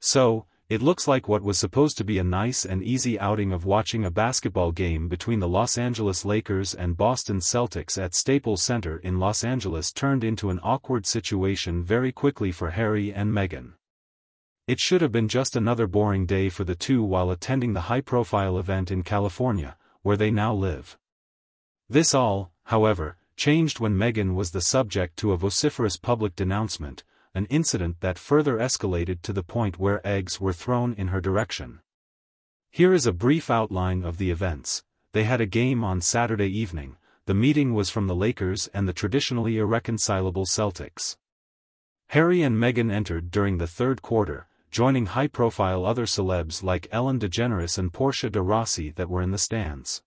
So, it looks like what was supposed to be a nice and easy outing of watching a basketball game between the Los Angeles Lakers and Boston Celtics at Staples Center in Los Angeles turned into an awkward situation very quickly for Harry and Meghan. It should have been just another boring day for the two while attending the high-profile event in California, where they now live. This all, however, changed when Meghan was the subject to a vociferous public denouncement, an incident that further escalated to the point where eggs were thrown in her direction. Here is a brief outline of the events. They had a game on Saturday evening. The meeting was from the Lakers and the traditionally irreconcilable Celtics. Harry and Meghan entered during the third quarter, joining high-profile other celebs like Ellen DeGeneres and Portia de Rossi that were in the stands.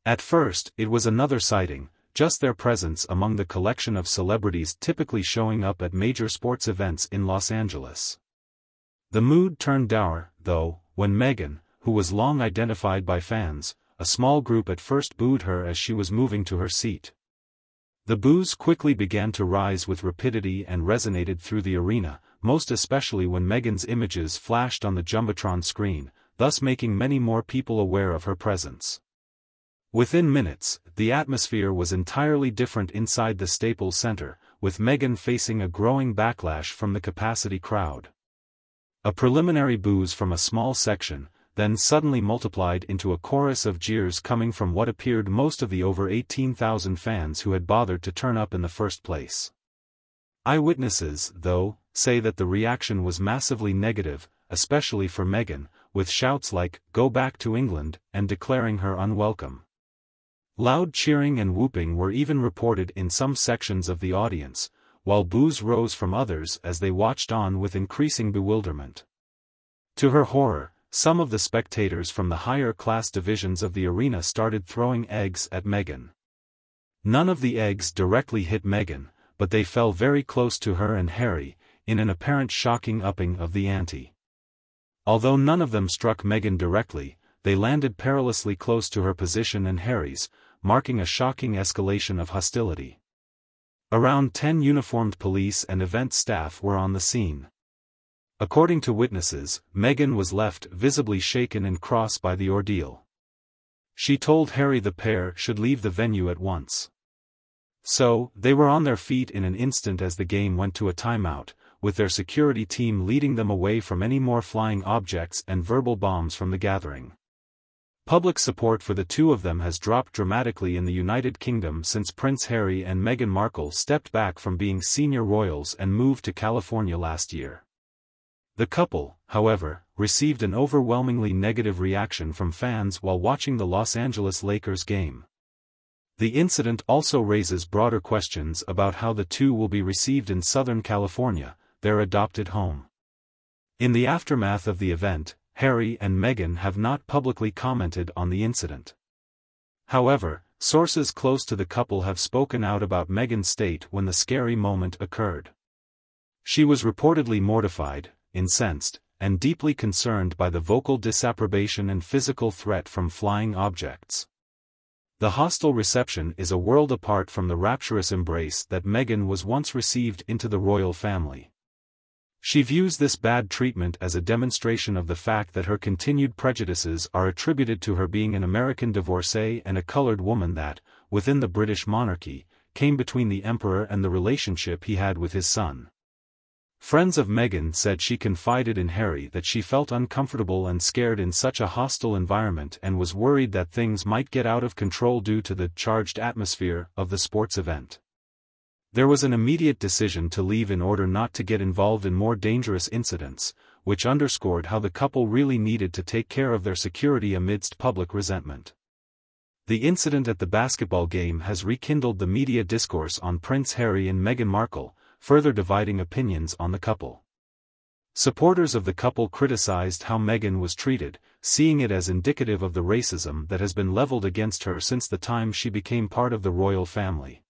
At first, it was another sighting, just their presence among the collection of celebrities typically showing up at major sports events in Los Angeles. The mood turned dour, though, when Meghan, who was long identified by fans, a small group at first booed her as she was moving to her seat. The boos quickly began to rise with rapidity and resonated through the arena, most especially when Meghan's images flashed on the Jumbotron screen, thus making many more people aware of her presence. Within minutes, the atmosphere was entirely different inside the Staples Center, with Meghan facing a growing backlash from the capacity crowd. A preliminary boos from a small section, then suddenly multiplied into a chorus of jeers coming from what appeared most of the over 18,000 fans who had bothered to turn up in the first place. Eyewitnesses, though, say that the reaction was massively negative, especially for Meghan, with shouts like, "Go back to England," and declaring her unwelcome. Loud cheering and whooping were even reported in some sections of the audience, while boos rose from others as they watched on with increasing bewilderment. To her horror, some of the spectators from the higher-class divisions of the arena started throwing eggs at Meghan. None of the eggs directly hit Meghan, but they fell very close to her and Harry, in an apparent shocking upping of the ante. Although none of them struck Meghan directly, they landed perilously close to her position and Harry's, marking a shocking escalation of hostility. Around 10 uniformed police and event staff were on the scene. According to witnesses, Meghan was left visibly shaken and cross by the ordeal. She told Harry the pair should leave the venue at once. So, they were on their feet in an instant as the game went to a timeout, with their security team leading them away from any more flying objects and verbal bombs from the gathering. Public support for the two of them has dropped dramatically in the United Kingdom since Prince Harry and Meghan Markle stepped back from being senior royals and moved to California last year. The couple, however, received an overwhelmingly negative reaction from fans while watching the Los Angeles Lakers game. The incident also raises broader questions about how the two will be received in Southern California, their adopted home. In the aftermath of the event, Harry and Meghan have not publicly commented on the incident. However, sources close to the couple have spoken out about Meghan's state when the scary moment occurred. She was reportedly mortified, incensed, and deeply concerned by the vocal disapprobation and physical threat from flying objects. The hostile reception is a world apart from the rapturous embrace that Meghan was once received into the royal family. She views this bad treatment as a demonstration of the fact that her continued prejudices are attributed to her being an American divorcee and a colored woman that, within the British monarchy, came between the emperor and the relationship he had with his son. Friends of Meghan said she confided in Harry that she felt uncomfortable and scared in such a hostile environment and was worried that things might get out of control due to the charged atmosphere of the sports event. There was an immediate decision to leave in order not to get involved in more dangerous incidents, which underscored how the couple really needed to take care of their security amidst public resentment. The incident at the basketball game has rekindled the media discourse on Prince Harry and Meghan Markle, further dividing opinions on the couple. Supporters of the couple criticized how Meghan was treated, seeing it as indicative of the racism that has been leveled against her since the time she became part of the royal family.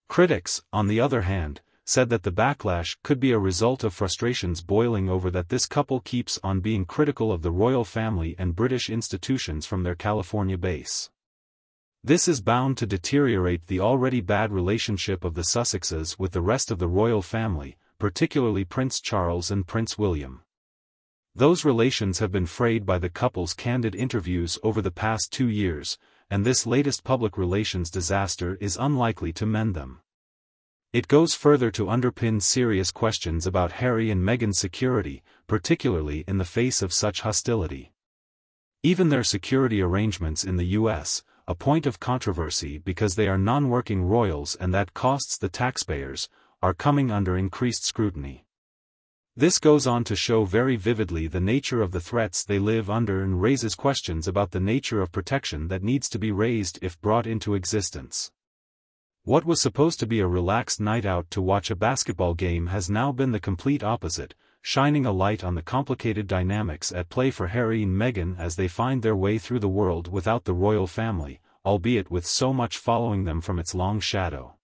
Critics, on the other hand, said that the backlash could be a result of frustrations boiling over that this couple keeps on being critical of the royal family and British institutions from their California base. This is bound to deteriorate the already bad relationship of the Sussexes with the rest of the royal family, particularly Prince Charles and Prince William. Those relations have been frayed by the couple's candid interviews over the past 2 years, and this latest public relations disaster is unlikely to mend them. It goes further to underpin serious questions about Harry and Meghan's security, particularly in the face of such hostility. Even their security arrangements in the US, a point of controversy because they are non-working royals and that costs the taxpayers, are coming under increased scrutiny. This goes on to show very vividly the nature of the threats they live under and raises questions about the nature of protection that needs to be raised if brought into existence. What was supposed to be a relaxed night out to watch a basketball game has now been the complete opposite, shining a light on the complicated dynamics at play for Harry and Meghan as they find their way through the world without the royal family, albeit with so much following them from its long shadow.